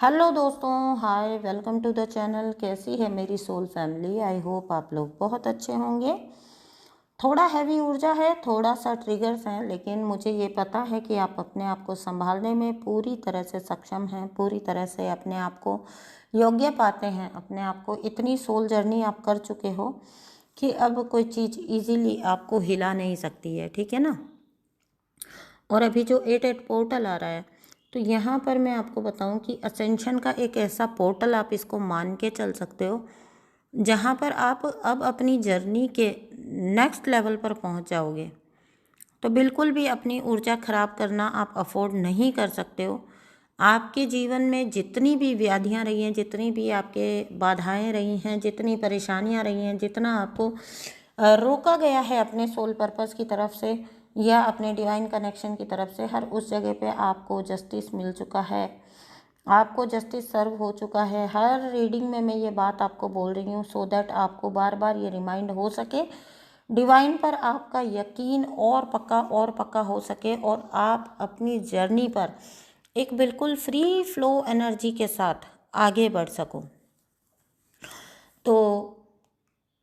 Hello दोस्तों, हाय, welcome to the channel. कैसी है मेरी सोल फैमिली? आई होप आप लोग बहुत अच्छे होंगे। थोड़ा हैवी ऊर्जा है, थोड़ा सा ट्रिगर्स हैं, लेकिन मुझे ये पता है कि आप अपने आप को संभालने में पूरी तरह से सक्षम हैं, पूरी तरह से अपने आप को योग्य पाते हैं। अपने आप को इतनी सोल जर्नी आप कर चुके हो कि अब कोई चीज़ इजीली आपको हिला नहीं सकती है, ठीक है ना। और अभी जो 8-8 पोर्टल आ रहा है, तो यहाँ पर मैं आपको बताऊँ कि असेंशन का एक ऐसा पोर्टल आप इसको मान के चल सकते हो जहाँ पर आप अब अपनी जर्नी के नेक्स्ट लेवल पर पहुँच जाओगे। तो बिल्कुल भी अपनी ऊर्जा खराब करना आप अफोर्ड नहीं कर सकते हो। आपके जीवन में जितनी भी व्याधियाँ रही हैं, जितनी भी आपके बाधाएं रही हैं, जितनी परेशानियाँ रही हैं, जितना आपको रोका गया है अपने सोल पर्पस की तरफ से या अपने डिवाइन कनेक्शन की तरफ से, हर उस जगह पे आपको जस्टिस मिल चुका है, आपको जस्टिस सर्व हो चुका है। हर रीडिंग में मैं ये बात आपको बोल रही हूँ सो दैट आपको बार बार ये रिमाइंड हो सके, डिवाइन पर आपका यकीन और पक्का हो सके और आप अपनी जर्नी पर एक बिल्कुल फ्री फ्लो एनर्जी के साथ आगे बढ़ सको। तो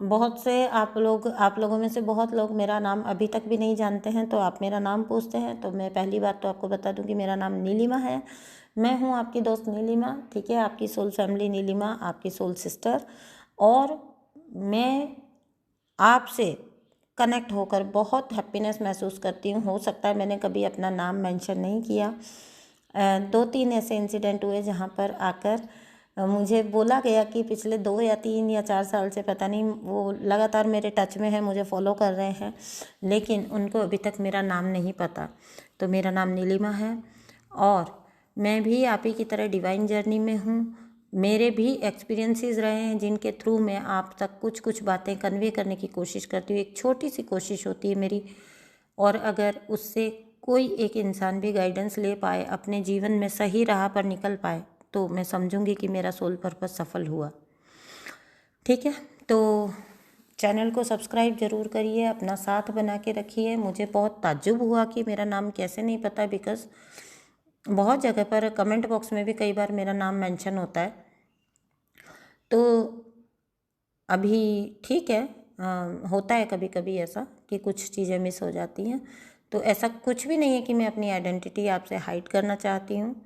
बहुत से आप लोगों में से बहुत लोग मेरा नाम अभी तक भी नहीं जानते हैं, तो आप मेरा नाम पूछते हैं। तो मैं पहली बात तो आपको बता दूं कि मेरा नाम नीलिमा है। मैं हूं आपकी दोस्त नीलिमा, ठीक है, आपकी सोल फैमिली नीलिमा, आपकी सोल सिस्टर। और मैं आपसे कनेक्ट होकर बहुत हैप्पीनेस महसूस करती हूँ। हो सकता है मैंने कभी अपना नाम मेंशन नहीं किया। 2-3 ऐसे इंसिडेंट हुए जहाँ पर आकर मुझे बोला गया कि पिछले 2 या 3 या 4 साल से पता नहीं वो लगातार मेरे टच में है, मुझे फॉलो कर रहे हैं, लेकिन उनको अभी तक मेरा नाम नहीं पता। तो मेरा नाम नीलिमा है और मैं भी आप ही की तरह डिवाइन जर्नी में हूँ। मेरे भी एक्सपीरियंसेस रहे हैं जिनके थ्रू मैं आप तक कुछ कुछ बातें कन्वे करने की कोशिश करती हूँ। एक छोटी सी कोशिश होती है मेरी, और अगर उससे कोई एक इंसान भी गाइडेंस ले पाए, अपने जीवन में सही राह पर निकल पाए, तो मैं समझूंगी कि मेरा सोल पर्पस सफल हुआ। ठीक है, तो चैनल को सब्सक्राइब ज़रूर करिए, अपना साथ बना के रखिए। मुझे बहुत ताज्जुब हुआ कि मेरा नाम कैसे नहीं पता, बिकॉज़ बहुत जगह पर कमेंट बॉक्स में भी कई बार मेरा नाम मेंशन होता है। तो अभी ठीक है, होता है कभी कभी ऐसा कि कुछ चीज़ें मिस हो जाती हैं। तो ऐसा कुछ भी नहीं है कि मैं अपनी आइडेंटिटी आपसे हाइड करना चाहती हूँ।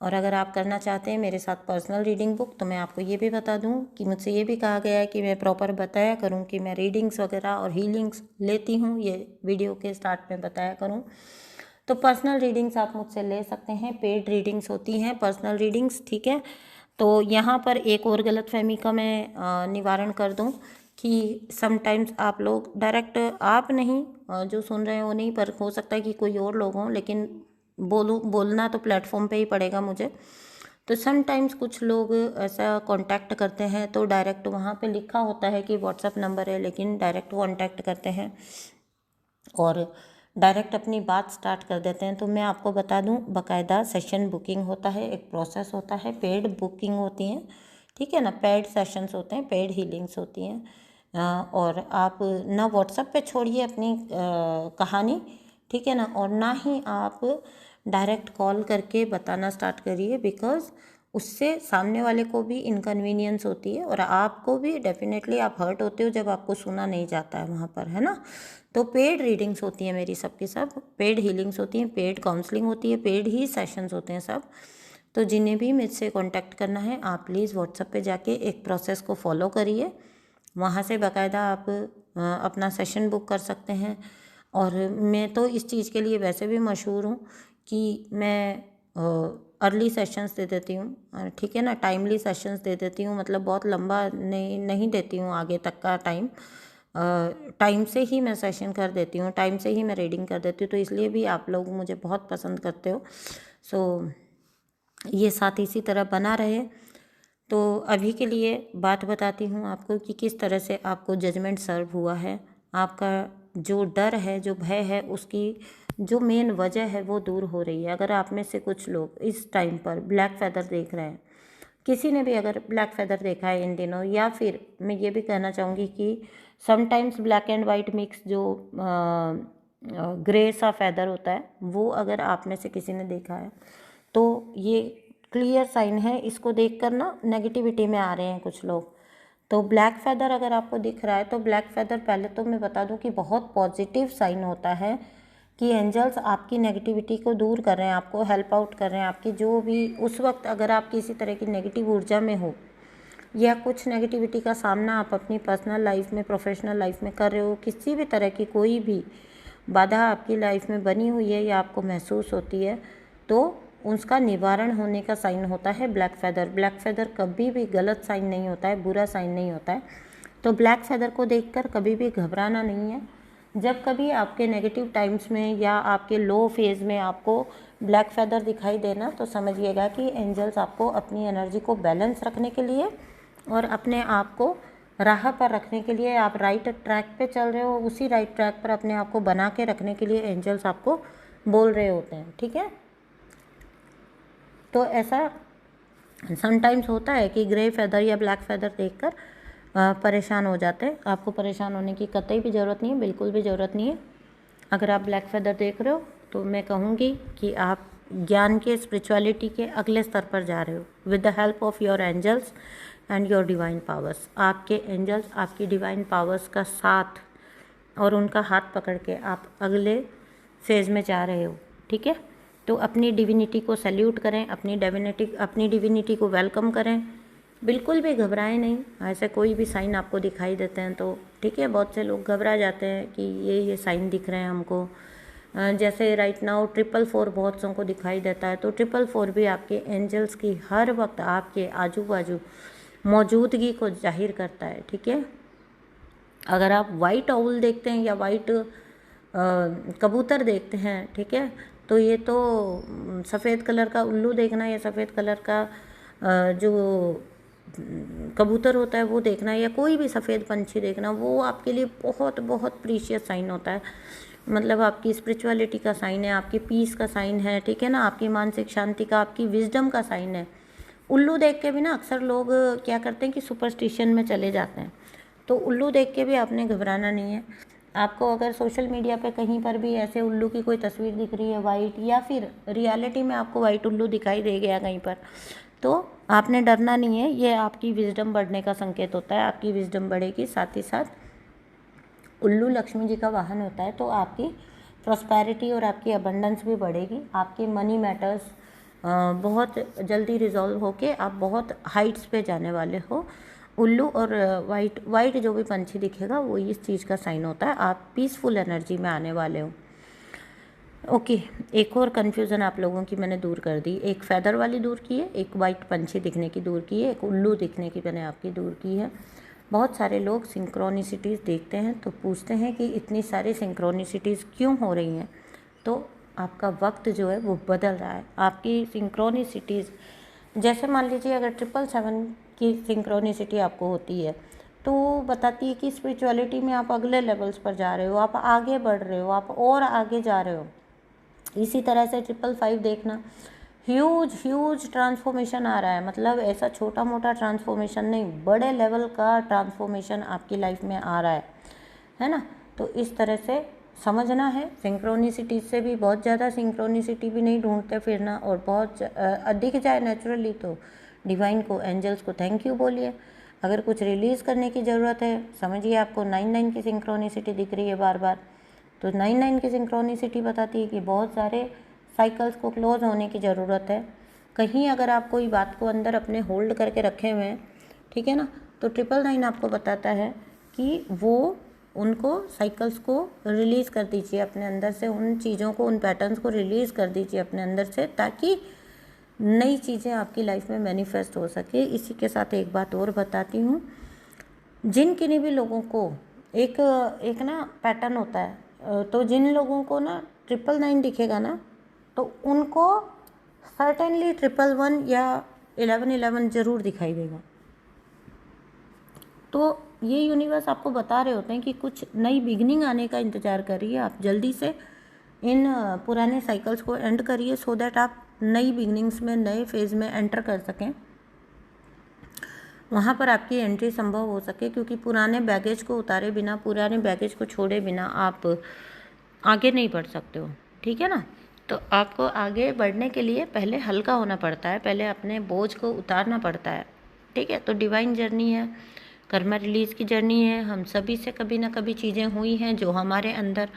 और अगर आप करना चाहते हैं मेरे साथ पर्सनल रीडिंग बुक, तो मैं आपको ये भी बता दूँ कि मुझसे ये भी कहा गया है कि मैं प्रॉपर बताया करूँ कि मैं रीडिंग्स वगैरह और हीलिंग्स लेती हूँ, ये वीडियो के स्टार्ट में बताया करूँ। तो पर्सनल रीडिंग्स आप मुझसे ले सकते हैं, पेड रीडिंग्स होती हैं पर्सनल रीडिंग्स, ठीक है। तो यहाँ पर एक और गलतफहमी का मैं निवारण कर दूँ कि समटाइम्स आप लोग डायरेक्ट, आप नहीं, जो सुन रहे हैं वो नहीं, पर हो सकता है कि कोई और लोग हों, लेकिन बोलना तो प्लेटफॉर्म पे ही पड़ेगा मुझे। तो समटाइम्स कुछ लोग ऐसा कांटेक्ट करते हैं तो डायरेक्ट वहाँ पे लिखा होता है कि व्हाट्सअप नंबर है, लेकिन डायरेक्ट कांटेक्ट करते हैं और डायरेक्ट अपनी बात स्टार्ट कर देते हैं। तो मैं आपको बता दूं, बाकायदा सेशन बुकिंग होता है, एक प्रोसेस होता है, पेड बुकिंग होती हैं, ठीक है ना, पेड सेशंस होते हैं, पेड हीलिंग्स होती हैं। और आप ना व्हाट्सएप पे छोड़िए अपनी कहानी, ठीक है ना, और ना ही आप डायरेक्ट कॉल करके बताना स्टार्ट करिए, बिकॉज़ उससे सामने वाले को भी इनकन्वीनियंस होती है और आपको भी डेफिनेटली आप हर्ट होते हो जब आपको सुना नहीं जाता है वहाँ पर, है ना। तो पेड रीडिंग्स होती हैं मेरी, सबकी सब पेड हीलिंग्स होती हैं, पेड काउंसलिंग होती है, पेड ही सेशंस होते हैं सब। तो जिन्हें भी मुझसे कांटेक्ट करना है, आप प्लीज़ व्हाट्सएप पे जाके एक प्रोसेस को फॉलो करिए, वहाँ से बाकायदा आप अपना सेशन बुक कर सकते हैं। और मैं तो इस चीज़ के लिए वैसे भी मशहूर हूँ कि मैं अर्ली सेशंस दे देती हूँ, ठीक है ना, टाइमली सेशंस दे देती हूँ, मतलब बहुत लंबा नहीं देती हूँ आगे तक का टाइम। टाइम से ही मैं सेशन कर देती हूँ, टाइम से ही मैं रीडिंग कर देती हूँ, तो इसलिए भी आप लोग मुझे बहुत पसंद करते हो। सो ये साथ इसी तरह बना रहे। तो अभी के लिए बात बताती हूँ आपको कि किस तरह से आपको जजमेंट सर्व हुआ है। आपका जो डर है, जो भय है, उसकी जो मेन वजह है वो दूर हो रही है। अगर आप में से कुछ लोग इस टाइम पर ब्लैक फेदर देख रहे हैं, किसी ने भी अगर ब्लैक फेदर देखा है इन दिनों, या फिर मैं ये भी कहना चाहूँगी कि sometimes black and white mix जो ग्रे सा फेदर होता है, वो अगर आप में से किसी ने देखा है, तो ये क्लियर साइन है, इसको देखकर ना नेगेटिविटी में आ रहे हैं कुछ लोग। तो ब्लैक फेदर अगर आपको दिख रहा है तो ब्लैक फेदर पहले तो मैं बता दूं कि बहुत पॉजिटिव साइन होता है कि एंजल्स आपकी नेगेटिविटी को दूर कर रहे हैं, आपको हेल्प आउट कर रहे हैं। आपकी जो भी उस वक्त अगर आप किसी तरह की नेगेटिव ऊर्जा में हो या कुछ नेगेटिविटी का सामना आप अपनी पर्सनल लाइफ में, प्रोफेशनल लाइफ में कर रहे हो, किसी भी तरह की कोई भी बाधा आपकी लाइफ में बनी हुई है या आपको महसूस होती है, तो उसका निवारण होने का साइन होता है ब्लैक फेदर। ब्लैक फेदर कभी भी गलत साइन नहीं होता है, बुरा साइन नहीं होता है। तो ब्लैक फेदर को देखकर कभी भी घबराना नहीं है। जब कभी आपके नेगेटिव टाइम्स में या आपके लो फेज़ में आपको ब्लैक फेदर दिखाई देना, तो समझिएगा कि एंजल्स आपको अपनी एनर्जी को बैलेंस रखने के लिए और अपने आप को राह पर रखने के लिए, आप राइट ट्रैक पे चल रहे हो, उसी राइट ट्रैक पर अपने आप को बना के रखने के लिए एंजल्स आपको बोल रहे होते हैं। ठीक है, तो ऐसा समटाइम्स होता है कि ग्रे फेदर या ब्लैक फेदर देखकर परेशान हो जाते हैं। आपको परेशान होने की कतई भी ज़रूरत नहीं है, बिल्कुल भी ज़रूरत नहीं है। अगर आप ब्लैक फेदर देख रहे हो तो मैं कहूँगी कि आप ज्ञान के, स्पिरिचुअलिटी के अगले स्तर पर जा रहे हो with the help of your angels and your divine powers. आपके एंजल्स, आपकी डिवाइन पावर्स का साथ और उनका हाथ पकड़ के आप अगले फेज़ में जा रहे हो। ठीक है, तो अपनी डिविनिटी को सैल्यूट करें, अपनी डिविनिटी को वेलकम करें, बिल्कुल भी घबराएं नहीं। ऐसे कोई भी साइन आपको दिखाई देते हैं तो ठीक है, बहुत से लोग घबरा जाते हैं कि ये साइन दिख रहे हैं हमको। जैसे राइट नाउ 444 बहुत सौ को दिखाई देता है, तो 444 भी आपके एंजल्स की हर वक्त आपके आजू बाजू मौजूदगी को जाहिर करता है। ठीक है, अगर आप वाइट आउल देखते हैं या वाइट कबूतर देखते हैं, ठीक है, तो ये तो सफ़ेद कलर का उल्लू देखना या सफ़ेद कलर का जो कबूतर होता है वो देखना या कोई भी सफ़ेद पंछी देखना, वो आपके लिए बहुत बहुत प्रीशियस साइन होता है। मतलब आपकी स्पिरिचुअलिटी का साइन है, आपकी पीस का साइन है। ठीक है ना, आपकी मानसिक शांति का, आपकी विजडम का साइन है। उल्लू देख के भी ना अक्सर लोग क्या करते हैं कि सुपरस्टिशन में चले जाते हैं, तो उल्लू देख के भी आपने घबराना नहीं है। आपको अगर सोशल मीडिया पे कहीं पर भी ऐसे उल्लू की कोई तस्वीर दिख रही है वाइट, या फिर रियलिटी में आपको वाइट उल्लू दिखाई दे गया कहीं पर, तो आपने डरना नहीं है। ये आपकी विजडम बढ़ने का संकेत होता है, आपकी विजडम बढ़ेगी। साथ ही साथ उल्लू लक्ष्मी जी का वाहन होता है, तो आपकी प्रॉस्पेरिटी और आपकी अबंडेंस भी बढ़ेगी। आपके मनी मैटर्स बहुत जल्दी रिजॉल्व होके आप बहुत हाइट्स पे जाने वाले हो। उल्लू और वाइट जो भी पंछी दिखेगा वो इस चीज़ का साइन होता है, आप पीसफुल एनर्जी में आने वाले हो। ओके, एक और कन्फ्यूज़न आप लोगों की मैंने दूर कर दी। एक फेदर वाली दूर की है, एक वाइट पंछी दिखने की दूर की है, एक उल्लू दिखने की मैंने आपकी दूर की है। बहुत सारे लोग सिंक्रोनिसिटीज़ देखते हैं तो पूछते हैं कि इतनी सारी सिंक्रोनिसिटीज़ क्यों हो रही हैं। तो आपका वक्त जो है वो बदल रहा है। आपकी सिंक्रोनिसिटीज़, जैसे मान लीजिए अगर 777 की सिंक्रोनिसिटी आपको होती है तो वो बताती है कि स्पिरिचुअलिटी में आप अगले लेवल्स पर जा रहे हो, आप आगे बढ़ रहे हो, आप और आगे जा रहे हो। इसी तरह से 555 देखना, ह्यूज ट्रांसफॉर्मेशन आ रहा है। मतलब ऐसा छोटा मोटा ट्रांसफॉर्मेशन नहीं, बड़े लेवल का ट्रांसफॉर्मेशन आपकी लाइफ में आ रहा है ना। तो इस तरह से समझना है। सिंक्रोनिसिटी से भी बहुत ज़्यादा सिंक्रोनिसिटी भी नहीं ढूंढते फिरना, और बहुत दिख जाए नेचुरली तो डिवाइन को, एंजल्स को थैंक यू बोलिए। अगर कुछ रिलीज़ करने की ज़रूरत है, समझिए आपको 99 की सिंक्रोनिसिटी दिख रही है बार बार, तो 99 की सिंक्रोनिसिटी बताती है कि बहुत सारे साइकिल्स को क्लोज होने की ज़रूरत है। कहीं अगर आप कोई बात को अंदर अपने होल्ड करके रखे हुए हैं, ठीक है ना, तो 999 आपको बताता है कि वो उनको साइकिल्स को रिलीज़ कर दीजिए अपने अंदर से, उन चीज़ों को, उन पैटर्न्स को रिलीज़ कर दीजिए अपने अंदर से, ताकि नई चीज़ें आपकी लाइफ में मैनिफेस्ट हो सके। इसी के साथ एक बात और बताती हूँ, जिन किन्हीं भी लोगों को एक ना पैटर्न होता है, तो जिन लोगों को ना 999 दिखेगा ना, तो उनको सर्टेनली 111 या 1111 ज़रूर दिखाई देगा। तो ये यूनिवर्स आपको बता रहे होते हैं कि कुछ नई बिगनिंग आने का इंतज़ार करिए। आप जल्दी से इन पुराने साइकिल्स को एंड करिए, सो दैट आप नई बिगनिंग्स में, नए फेज़ में एंटर कर सकें, वहाँ पर आपकी एंट्री संभव हो सके। क्योंकि पुराने बैगेज को उतारे बिना, पुराने बैगेज को छोड़े बिना आप आगे नहीं बढ़ सकते हो, ठीक है ना। तो आपको आगे बढ़ने के लिए पहले हल्का होना पड़ता है, पहले अपने बोझ को उतारना पड़ता है, ठीक है। तो डिवाइन जर्नी है, कर्मा रिलीज़ की जर्नी है। हम सभी से कभी ना कभी चीज़ें हुई हैं जो हमारे अंदर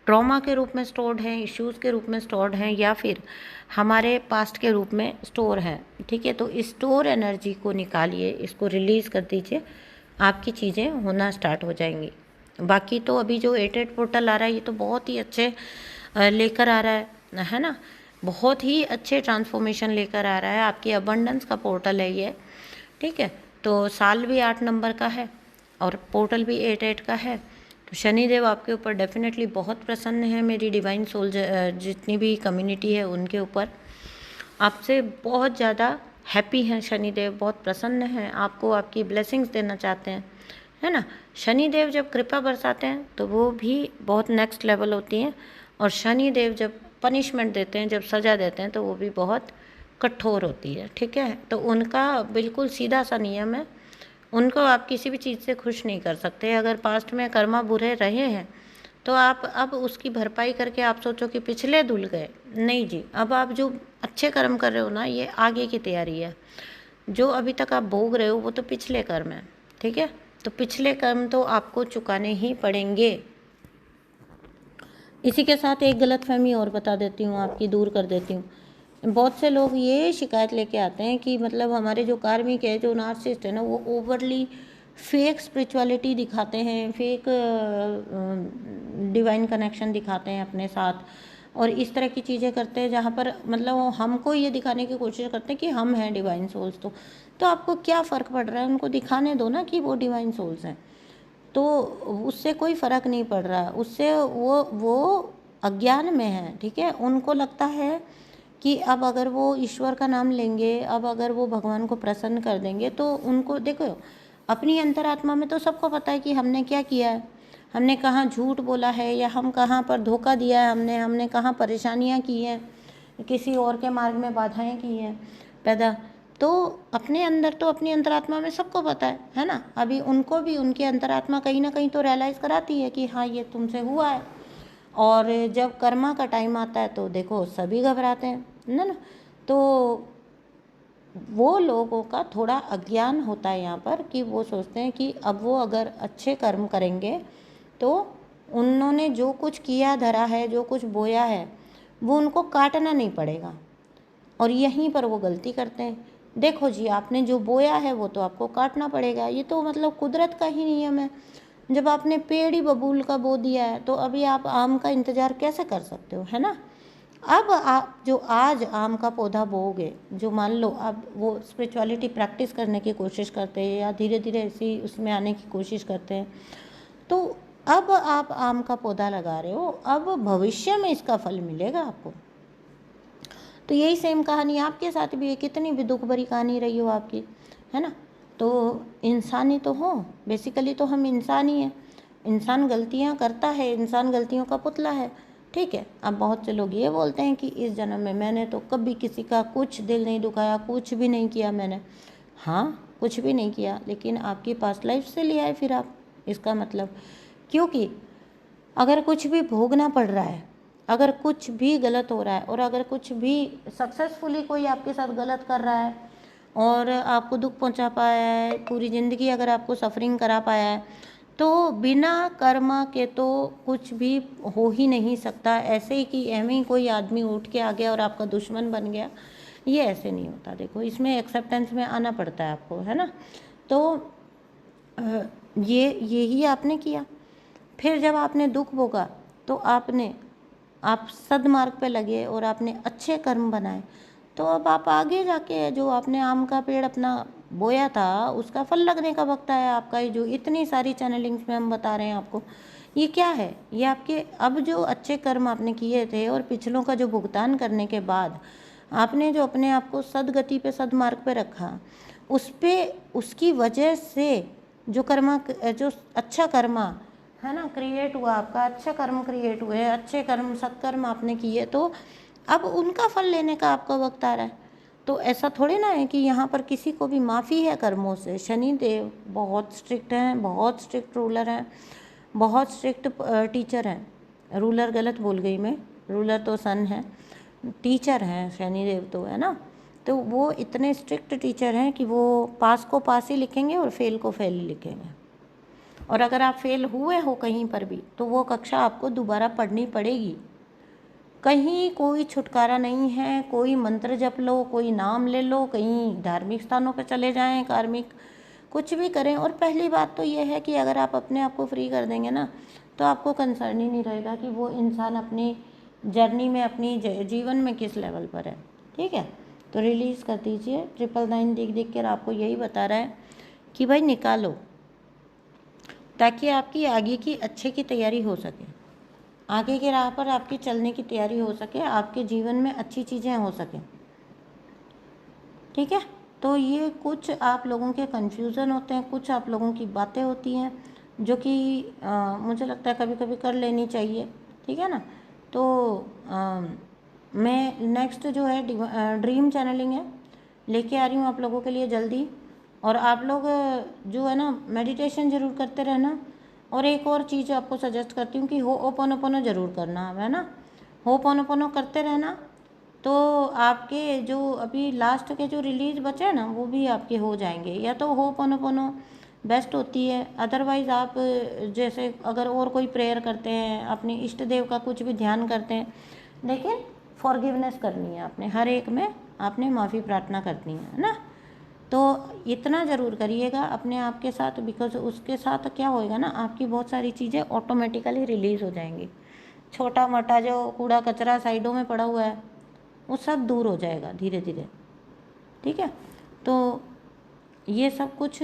ट्रॉमा के रूप में स्टोर्ड हैं, इश्यूज़ के रूप में स्टोर्ड हैं, या फिर हमारे पास्ट के रूप में स्टोर हैं, ठीक है। तो इस स्टोर एनर्जी को निकालिए, इसको रिलीज़ कर दीजिए, आपकी चीज़ें होना स्टार्ट हो जाएंगी। बाकी तो अभी जो 88 पोर्टल आ रहा है ये तो बहुत ही अच्छे लेकर आ रहा है ना, बहुत ही अच्छे ट्रांसफॉर्मेशन लेकर आ रहा है। आपकी अबंडेंस का पोर्टल है ये, ठीक है। तो साल भी 8 नंबर का है और पोर्टल भी 88 का है। तो शनिदेव आपके ऊपर डेफिनेटली बहुत प्रसन्न है, मेरी डिवाइन सोल जितनी भी कम्युनिटी है उनके ऊपर आपसे बहुत ज़्यादा हैप्पी हैं। शनिदेव बहुत प्रसन्न हैं, आपको आपकी ब्लेसिंग्स देना चाहते हैं, है ना। शनिदेव जब कृपा बरसाते हैं तो वो भी बहुत नेक्स्ट लेवल होती हैं, और शनिदेव जब पनिशमेंट देते हैं, जब सज़ा देते हैं, तो वो भी बहुत कठोर होती है, ठीक है। तो उनका बिल्कुल सीधा सा नियम है, उनको आप किसी भी चीज़ से खुश नहीं कर सकते। अगर पास्ट में कर्मा बुरे रहे हैं तो आप अब उसकी भरपाई करके आप सोचो कि पिछले धुल गए, नहीं जी। अब आप जो अच्छे कर्म कर रहे हो ना, ये आगे की तैयारी है। जो अभी तक आप भोग रहे हो वो तो पिछले कर्म है, ठीक है। तो पिछले कर्म तो आपको चुकाने ही पड़ेंगे। इसी के साथ एक गलतफहमी और बता देती हूँ, आपकी दूर कर देती हूँ। बहुत से लोग ये शिकायत लेके आते हैं कि मतलब हमारे जो कार्मिक है, जो नार्सिसिस्ट है ना, वो ओवरली फेक स्पिरिचुअलिटी दिखाते हैं, फेक डिवाइन कनेक्शन दिखाते हैं अपने साथ, और इस तरह की चीज़ें करते हैं जहाँ पर मतलब वो हमको ये दिखाने की कोशिश करते हैं कि हम हैं डिवाइन सोल्स। तो आपको क्या फ़र्क पड़ रहा है, उनको दिखाने दो ना कि वो डिवाइन सोल्स हैं। तो उससे कोई फ़र्क नहीं पड़ रहा, उससे वो अज्ञान में है, ठीक है। उनको लगता है कि अब अगर वो ईश्वर का नाम लेंगे, अब अगर वो भगवान को प्रसन्न कर देंगे, तो उनको देखो अपनी अंतरात्मा में तो सबको पता है कि हमने क्या किया है, हमने कहाँ झूठ बोला है, या हम कहाँ पर धोखा दिया है, हमने कहाँ परेशानियाँ की हैं, किसी और के मार्ग में बाधाएं की हैं पैदा। तो अपने अंदर तो अपनी अंतरात्मा में सबको पता है ना। अभी उनको भी उनकी अंतरात्मा कहीं ना कहीं तो रियलाइज़ कराती है कि हाँ ये तुमसे हुआ है। और जब कर्मा का टाइम आता है तो देखो सभी घबराते हैं ना। तो वो लोगों का थोड़ा अज्ञान होता है यहाँ पर, कि वो सोचते हैं कि अब वो अगर अच्छे कर्म करेंगे तो उन्होंने जो कुछ किया धरा है, जो कुछ बोया है, वो उनको काटना नहीं पड़ेगा, और यहीं पर वो गलती करते हैं। देखो जी, आपने जो बोया है वो तो आपको काटना पड़ेगा, ये तो मतलब कुदरत का ही नियम है। जब आपने पेड़ ही बबूल का बो दिया है तो अभी आप आम का इंतज़ार कैसे कर सकते हो, है ना। अब आप जो आज आम का पौधा बोओगे, जो मान लो अब वो स्पिरिचुअलिटी प्रैक्टिस करने की कोशिश करते हैं या धीरे धीरे ऐसी उसमें आने की कोशिश करते हैं, तो अब आप आम का पौधा लगा रहे हो, अब भविष्य में इसका फल मिलेगा आपको। तो यही सेम कहानी आपके साथ भी है, कितनी भी दुख भरी कहानी रही हो आपकी, है ना। तो इंसानी तो हो, बेसिकली तो हम इंसान ही हैं, इंसान गलतियां करता है, इंसान गलतियों का पुतला है, ठीक है। अब बहुत से लोग ये बोलते हैं कि इस जन्म में मैंने तो कभी किसी का कुछ दिल नहीं दुखाया, कुछ भी नहीं किया मैंने। हाँ, कुछ भी नहीं किया, लेकिन आपकी पास्ट लाइफ से लिया है फिर आप, इसका मतलब, क्योंकि अगर कुछ भी भोगना पड़ रहा है, अगर कुछ भी गलत हो रहा है, और अगर कुछ भी सक्सेसफुली कोई आपके साथ गलत कर रहा है और आपको दुख पहुंचा पाया है, पूरी ज़िंदगी अगर आपको सफरिंग करा पाया है, तो बिना कर्मा के तो कुछ भी हो ही नहीं सकता। ऐसे ही कि एवं ही कोई आदमी उठ के आ गया और आपका दुश्मन बन गया, ये ऐसे नहीं होता। देखो इसमें एक्सेप्टेंस में आना पड़ता है आपको, है ना। तो ये यही आपने किया। फिर जब आपने दुख भोगा तो आप सद्मार्ग पे लगे और आपने अच्छे कर्म बनाए, तो अब आप आगे जाके जो आपने आम का पेड़ अपना बोया था उसका फल लगने का वक्त आया आपका। ये जो इतनी सारी चैनलिंग्स में हम बता रहे हैं आपको, ये क्या है, ये आपके अब जो अच्छे कर्म आपने किए थे और पिछलों का जो भुगतान करने के बाद आपने जो अपने आप को सदगति पे सदमार्ग पे रखा, उस पे उसकी वजह से जो अच्छा कर्मा है ना क्रिएट हुआ, आपका अच्छा कर्म क्रिएट हुए, अच्छे कर्म सत्कर्म आपने किए, तो अब उनका फल लेने का आपका वक्त आ रहा है। तो ऐसा थोड़ी ना है कि यहाँ पर किसी को भी माफ़ी है कर्मों से। शनि देव बहुत स्ट्रिक्ट हैं, बहुत स्ट्रिक्ट रूलर हैं, बहुत स्ट्रिक्ट टीचर हैं। रूलर गलत बोल गई मैं, रूलर तो सन है। टीचर हैं शनिदेव तो, है ना, तो वो इतने स्ट्रिक्ट टीचर हैं कि वो पास को पास ही लिखेंगे और फेल को फेल ही लिखेंगे। और अगर आप फेल हुए हो कहीं पर भी तो वो कक्षा आपको दोबारा पढ़नी पड़ेगी। कहीं कोई छुटकारा नहीं है। कोई मंत्र जप लो, कोई नाम ले लो, कहीं धार्मिक स्थानों पर चले जाएं, कार्मिक कुछ भी करें। और पहली बात तो ये है कि अगर आप अपने आप को फ्री कर देंगे ना तो आपको कंसर्न ही नहीं रहेगा कि वो इंसान अपनी जर्नी में, अपनी जीवन में किस लेवल पर है। ठीक है, तो रिलीज़ कर दीजिए। 999 देख देख कर आपको यही बता रहा है कि भाई निकालो, ताकि आपकी आगे की अच्छे की तैयारी हो सके, आगे के राह पर आपकी चलने की तैयारी हो सके, आपके जीवन में अच्छी चीज़ें हो सकें। ठीक है, तो ये कुछ आप लोगों के कन्फ्यूज़न होते हैं, कुछ आप लोगों की बातें होती हैं जो कि मुझे लगता है कभी कभी कर लेनी चाहिए। ठीक है ना, तो मैं नेक्स्ट जो है ड्रीम चैनलिंग है लेके आ रही हूँ आप लोगों के लिए जल्दी। और आप लोग जो है ना मेडिटेशन ज़रूर करते रहना। और एक और चीज़ आपको सजेस्ट करती हूँ कि होपोनोपोनो ज़रूर करना, है ना, होपोनोपोनो करते रहना। तो आपके जो अभी लास्ट के जो रिलीज बचे हैं ना वो भी आपके हो जाएंगे। या तो होपोनोपोनो बेस्ट होती है, अदरवाइज़ आप जैसे अगर और कोई प्रेयर करते हैं, अपने इष्ट देव का कुछ भी ध्यान करते हैं, लेकिन फॉरगिवनेस करनी है आपने, हर एक में आपने माफ़ी प्रार्थना करनी है ना। तो इतना ज़रूर करिएगा अपने आप के साथ, बिकॉज उसके साथ क्या होएगा ना, आपकी बहुत सारी चीज़ें ऑटोमेटिकली रिलीज़ हो जाएंगी। छोटा मोटा जो कूड़ा कचरा साइडों में पड़ा हुआ है वो सब दूर हो जाएगा धीरे धीरे। ठीक है, तो ये सब कुछ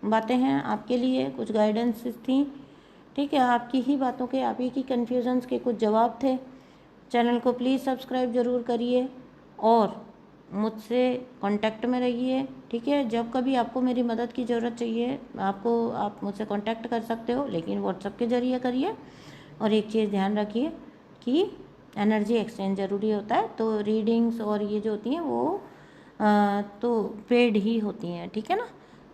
बातें हैं आपके लिए, कुछ गाइडेंस थी। ठीक है, आपकी ही बातों के, आप ही की कन्फ्यूजन्स के कुछ जवाब थे। चैनल को प्लीज़ सब्सक्राइब ज़रूर करिए और मुझसे कांटेक्ट में रहिए। ठीक है, जब कभी आपको मेरी मदद की ज़रूरत चाहिए आप मुझसे कांटेक्ट कर सकते हो, लेकिन व्हाट्सएप के ज़रिए करिए। और एक चीज़ ध्यान रखिए कि एनर्जी एक्सचेंज ज़रूरी होता है, तो रीडिंग्स और ये जो होती हैं वो तो पेड ही होती हैं। ठीक है ना,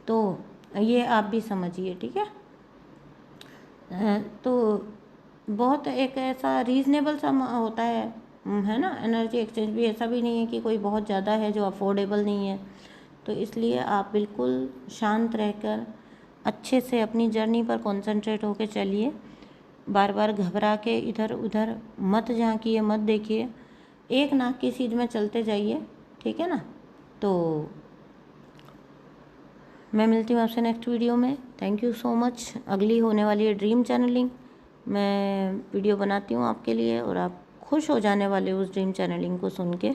तो ये आप भी समझिए। ठीक है, तो बहुत एक ऐसा रीज़नेबल सा होता है ना एनर्जी एक्सचेंज भी। ऐसा भी नहीं है कि कोई बहुत ज़्यादा है जो अफोर्डेबल नहीं है। तो इसलिए आप बिल्कुल शांत रहकर अच्छे से अपनी जर्नी पर कंसंट्रेट होकर चलिए। बार बार घबरा के इधर उधर मत झांकिए, मत देखिए, एक नाक की सीध में चलते जाइए। ठीक है ना, तो मैं मिलती हूँ आपसे नेक्स्ट वीडियो में। Thank you so much. अगली होने वाली है ड्रीम चैनलिंग, मैं वीडियो बनाती हूँ आपके लिए और आप खुश हो जाने वाले उस ड्रीम चैनलिंग को सुन के।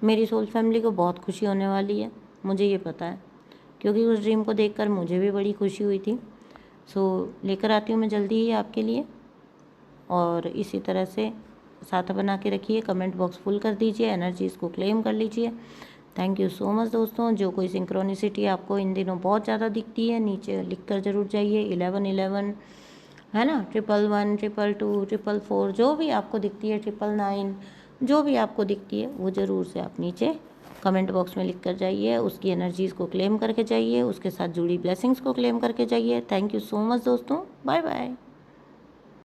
मेरी सोल फैमिली को बहुत खुशी होने वाली है, मुझे ये पता है, क्योंकि उस ड्रीम को देखकर मुझे भी बड़ी खुशी हुई थी। सो लेकर आती हूँ मैं जल्दी ही आपके लिए। और इसी तरह से साथ बना के रखिए, कमेंट बॉक्स फुल कर दीजिए, एनर्जीज़ को क्लेम कर लीजिए। थैंक यू सो मच दोस्तों। जो कोई सिंक्रोनिसिटी आपको इन दिनों बहुत ज़्यादा दिखती है नीचे लिख कर ज़रूर जाइए। 1111 है ना, 111, 222, 444, जो भी आपको दिखती है, 999, जो भी आपको दिखती है वो ज़रूर से आप नीचे कमेंट बॉक्स में लिख कर जाइए। उसकी एनर्जीज़ को क्लेम करके जाइए, उसके साथ जुड़ी ब्लेसिंग्स को क्लेम करके जाइए। थैंक यू सो मच दोस्तों, बाय बाय।